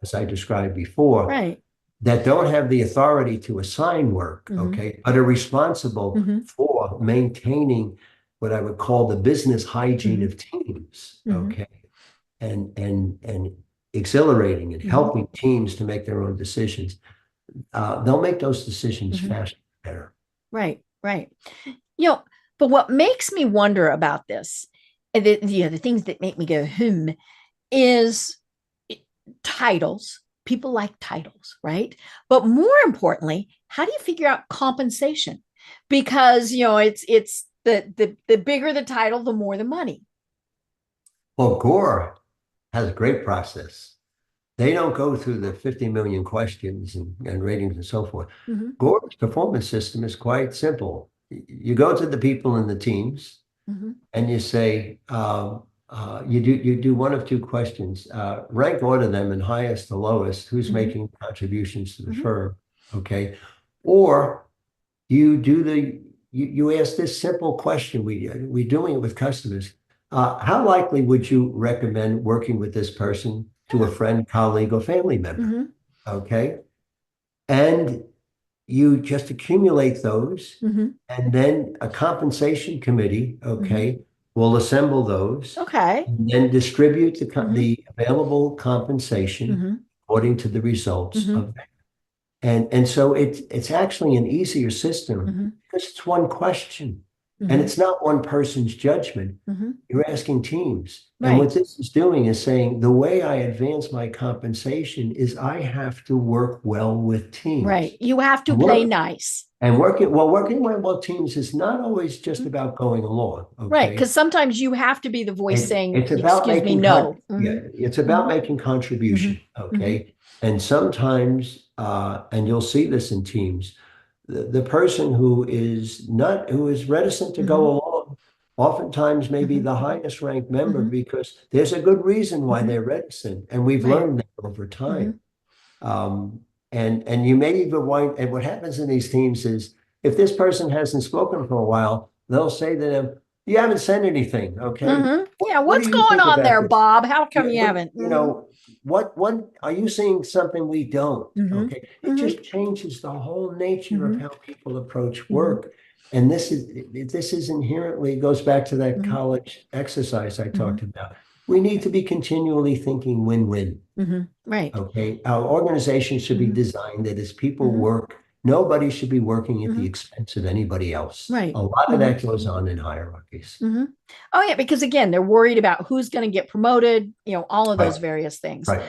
as I described before, that don't have the authority to assign work, but are responsible for maintaining what I would call the business hygiene of teams, and exhilarating and helping teams to make their own decisions. They'll make those decisions faster, better. Right. But what makes me wonder about this, the things that make me go, is titles. People like titles, right? But more importantly, how do you figure out compensation? Because, it's the bigger the title, the more the money. Well, Gore has a great process. They don't go through the 50 million questions and ratings and so forth. Gore's performance system is quite simple. You go to the people in the teams and you say, you do one of two questions. Rank order them in highest to lowest, who's making contributions to the firm, okay? Or you ask this simple question. We're doing it with customers. How likely would you recommend working with this person to a friend, colleague, or family member? Okay. And you just accumulate those, Mm-hmm. and then a compensation committee, okay, will assemble those Okay. and then distribute Mm-hmm. the available compensation Mm-hmm. according to the results Mm-hmm. of that. And so it's actually an easier system Mm-hmm. because it's one question and Mm-hmm. it's not one person's judgment. Mm-hmm. You're asking teams. And what Right. this is doing is saying the way I advance my compensation is I have to work well with teams. Right. You have to And play work nice. and working well with teams is not always just about going along. Right. Okay. Because sometimes you have to be the voice saying, It's about excuse me, making no. yeah, Mm-hmm. it's about making Mm-hmm. contribution. Mm-hmm. Okay. And sometimes, and you'll see this in teams, the person who is reticent to Mm-hmm. go along, oftentimes may be Mm-hmm. the highest ranked member Mm-hmm. because there's a good reason why Mm-hmm. they're reticent. And we've Right. learned that over Mm-hmm. time. And you may even wind, and what happens in these teams is if this person hasn't spoken for a while, they'll say to them, you haven't said anything, okay? Mm-hmm. Yeah. What do What's you going think on about there, this? Bob? How come Yeah, you haven't? Mm-hmm. what are you seeing something we don't? Mm-hmm. Okay. It Mm-hmm. just changes the whole nature of Mm-hmm. how people approach Mm-hmm. work. And this is inherently goes back to that Mm-hmm. college exercise I Mm-hmm. talked about. We need to be continually thinking win-win. Mm-hmm. Right. Okay. Our organization should be Mm-hmm. designed that as people Mm-hmm. work, nobody should be working at the Mm-hmm. expense of anybody else. Right. A lot of Mm-hmm. that goes on in hierarchies. Mm-hmm. Oh yeah, because again, they're worried about who's going to get promoted, all of those Right. various things. Right.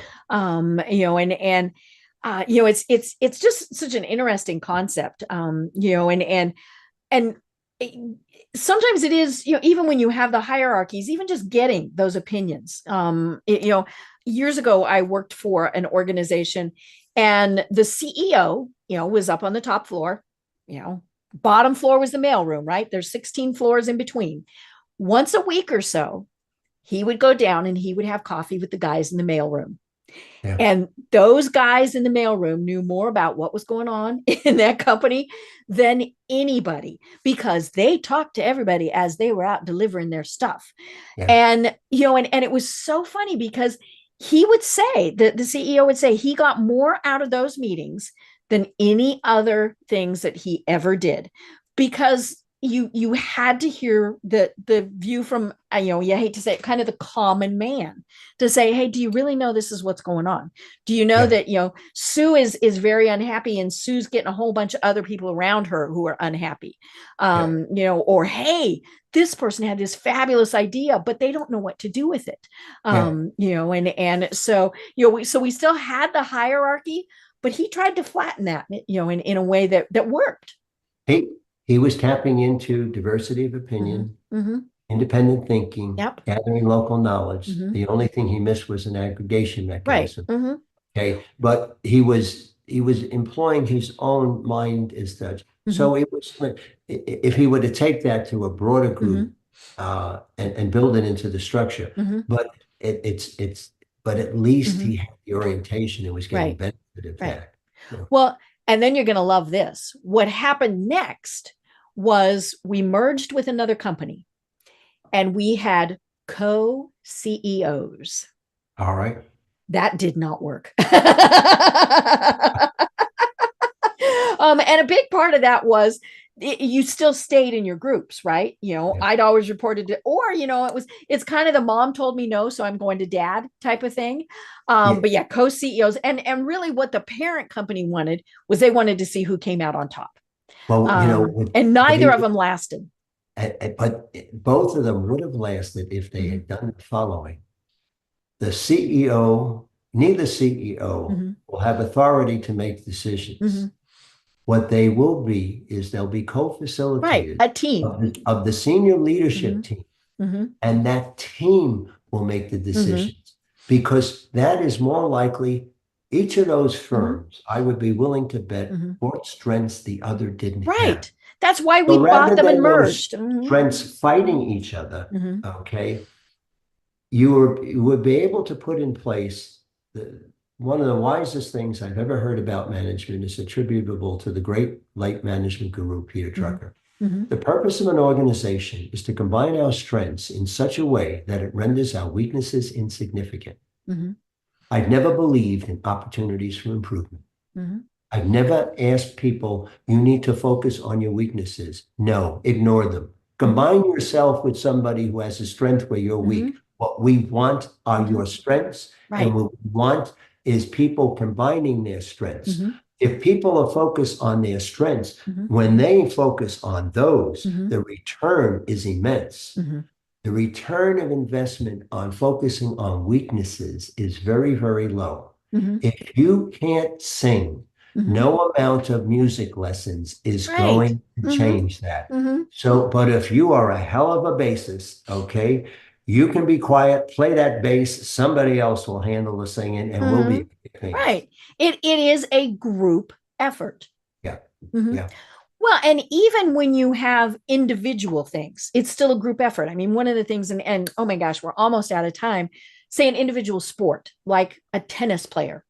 It's just such an interesting concept. And sometimes it is, even when you have the hierarchies, even just getting those opinions. Years ago, I worked for an organization, and the CEO, was up on the top floor. Bottom floor was the mailroom, right? There's 16 floors in between. Once a week or so, he would go down and he would have coffee with the guys in the mailroom. Yeah. And those guys in the mailroom knew more about what was going on in that company than anybody because they talked to everybody as they were out delivering their stuff. Yeah. And it was so funny because he would say that the CEO would say he got more out of those meetings than any other things that he ever did because you had to hear the view from you hate to say it, kind of the common man to say, hey, do you really know this is what's going on? Do you know that Sue is very unhappy and Sue's getting a whole bunch of other people around her who are unhappy? Or hey, this person had this fabulous idea, but they don't know what to do with it. And so so we still had the hierarchy, but he tried to flatten that, in a way that worked. He was tapping into diversity of opinion, Mm-hmm. independent thinking, Yep. gathering local knowledge. Mm-hmm. The only thing he missed was an aggregation mechanism. Right. Mm-hmm. Okay. But he was employing his own mind as such. Mm-hmm. So it was if he were to take that to a broader group and build it into the structure, but but at least he had the orientation and was getting benefit of that. Well, and then you're going to love this. What happened next was we merged with another company and we had co-CEOs. All right. That did not work. And a big part of that was you still stayed in your groups, right? I'd always reported to, or, it's kind of the mom told me no, so I'm going to dad type of thing. But yeah, co-CEOs. And really what the parent company wanted was they wanted to see who came out on top. Well, and neither of them lasted. But both of them would have lasted if they had done the following. Neither CEO will have authority to make decisions. What they will be is they'll be co-facilitators, a team of the senior leadership team. And that team will make the decisions because that is more likely each of those firms, I would be willing to bet, brought strengths the other didn't have. That's why we bought them and merged. Strengths fighting each other, okay? You would be able to put in place one of the wisest things I've ever heard about management is attributable to the great late management guru, Peter Drucker. The purpose of an organization is to combine our strengths in such a way that it renders our weaknesses insignificant. I've never believed in opportunities for improvement. I've never asked people, you need to focus on your weaknesses. No, ignore them. Combine yourself with somebody who has a strength where you're weak. What we want are your strengths, and Right. what we want is people combining their strengths. Mm-hmm. If people are focused on their strengths, Mm-hmm. when they focus on those, Mm-hmm. the return is immense. Mm-hmm. The return of investment on focusing on weaknesses is very, very low. Mm-hmm. If you can't sing, Mm-hmm. no amount of music lessons is Right. going to Mm-hmm. change that. Mm-hmm. So, but if you are a hell of a bassist, okay, you can be quiet, play that bass, somebody else will handle the singing, and we'll be famous. Right. It is a group effort. Yeah. Mm-hmm. Yeah. Well, and even when you have individual things, it's still a group effort. I mean, one of the things, and oh my gosh, we're almost out of time. Say an individual sport, like a tennis player,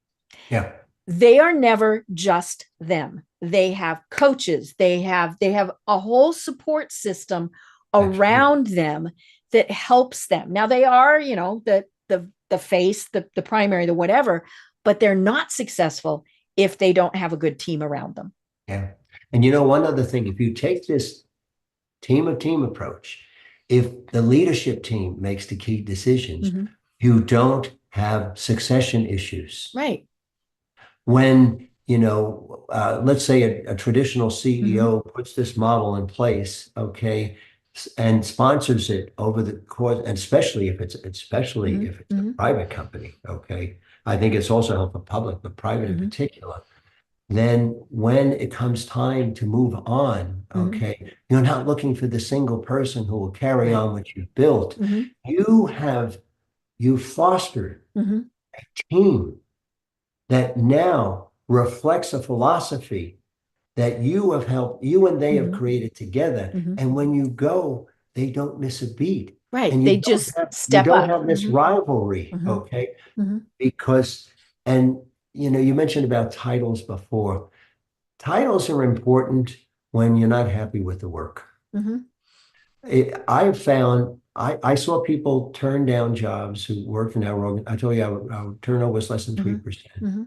Yeah. they are never just them. They have coaches. They have a whole support system around them that helps them. Now they are, the face, the primary, the whatever, but they're not successful if they don't have a good team around them. Yeah. And one other thing, if you take this team of team approach, if the leadership team makes the key decisions, you don't have succession issues. Right. When, let's say a traditional CEO puts this model in place, okay, and sponsors it over the course, and especially if it's a private company, okay. I think it's also helpful public, but private in particular. Then when it comes time to move on, okay, you're not looking for the single person who will carry on what you've built. You fostered a team that now reflects a philosophy that you and they have created together. And when you go, they don't miss a beat. Right. And They just step you don't up. have this rivalry, okay? Because, and you mentioned about titles before. Titles are important when you're not happy with the work. I've found I saw people turn down jobs who worked in our organ. I told you our turnover was less than 3%.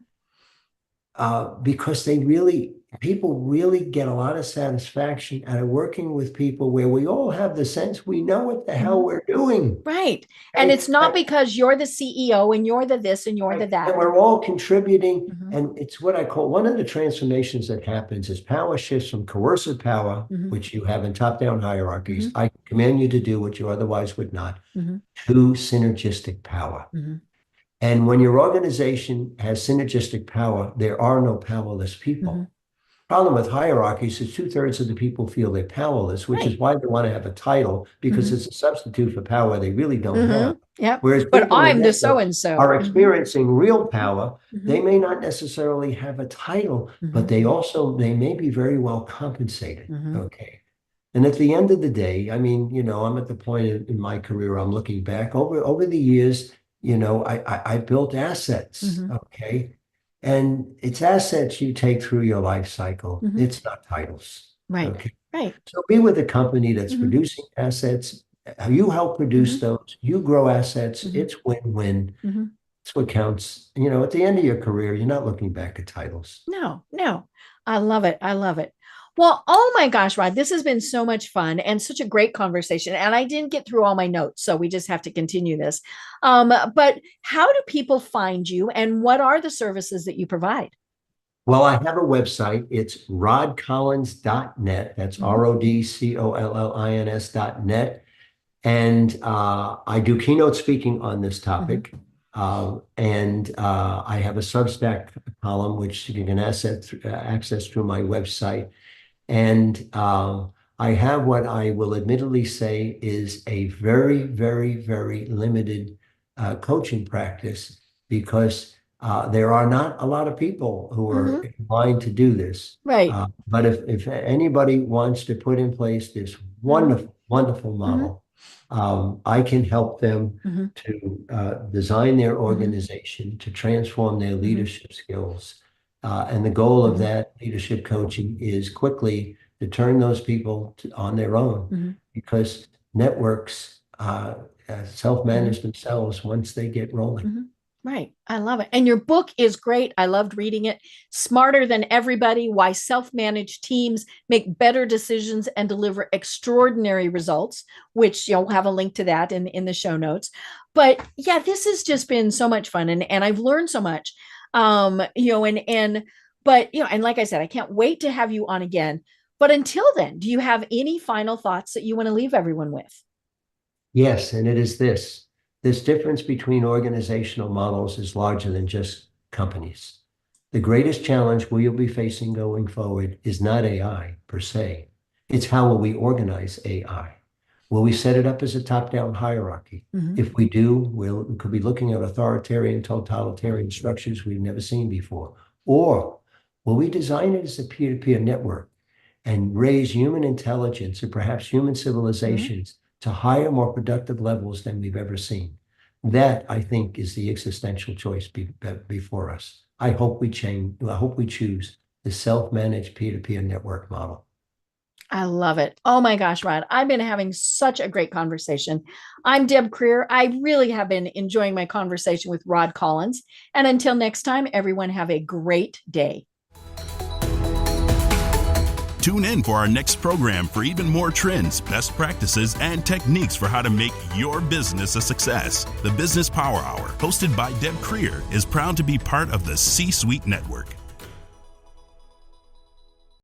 Because people really get a lot of satisfaction out of working with people where we all have the sense we know what the hell we're doing. Right. And it's not because you're the CEO and you're the this and you're the that. And we're all contributing. And it's what I call one of the transformations that happens is power shifts from coercive power, which you have in top-down hierarchies. I command you to do what you otherwise would not, to synergistic power. And when your organization has synergistic power, there are no powerless people. Problem with hierarchies is 2/3 of the people feel they're powerless, which is why they want to have a title, because it's a substitute for power they really don't have. Yeah. Whereas But people I'm in the network so-and-so are experiencing real power. They may not necessarily have a title, but they may be very well compensated. Okay. And at the end of the day, I mean, I'm at the point in my career, I'm looking back over the years, I built assets. Okay. And it's assets you take through your life cycle. It's not titles. Right. Okay. Right. So be with a company that's producing assets. You help produce those. You grow assets. It's win-win. That's what counts. At the end of your career, you're not looking back at titles. No. I love it. I love it. Well, oh my gosh, Rod, this has been so much fun and such a great conversation. And I didn't get through all my notes, so we just have to continue this. But how do people find you and what are the services that you provide? Well, I have a website. It's rodcollins.net. That's rodcollins.net. And I do keynote speaking on this topic. And I have a Substack column, which you can access through my website. And I have what I will admittedly say is a very, very, very limited coaching practice because there are not a lot of people who are inclined to do this. Right. But if anybody wants to put in place this wonderful, wonderful model, I can help them to design their organization, to transform their leadership skills. And the goal of that leadership coaching is quickly to turn those people on their own because networks self-manage themselves once they get rolling. Right. I love it. And your book is great. I loved reading it. Smarter Than Everybody: Why Self-Managed Teams Make Better Decisions and Deliver Extraordinary Results, which you'll have a link to that in the show notes. But yeah, this has just been so much fun, and I've learned so much. And like I said, I can't wait to have you on again. But until then, do you have any final thoughts that you want to leave everyone with? Yes, and it is this. This difference between organizational models is larger than just companies. The greatest challenge we will be facing going forward is not AI per se. It's how will we organize AI? Will we set it up as a top-down hierarchy? Mhm. If we do, we could be looking at authoritarian, totalitarian structures we've never seen before. Or will we design it as a peer-to-peer network and raise human intelligence and perhaps human civilizations to higher, more productive levels than we've ever seen? That, I think, is the existential choice before us. I hope we choose the self-managed peer-to-peer network model. I love it. Oh my gosh, Rod, I've been having such a great conversation. I'm Deb Creer. I really have been enjoying my conversation with Rod Collins. And until next time, everyone have a great day. Tune in for our next program for even more trends, best practices, and techniques for how to make your business a success. The Business Power Hour, hosted by Deb Creer, is proud to be part of the C-Suite Network.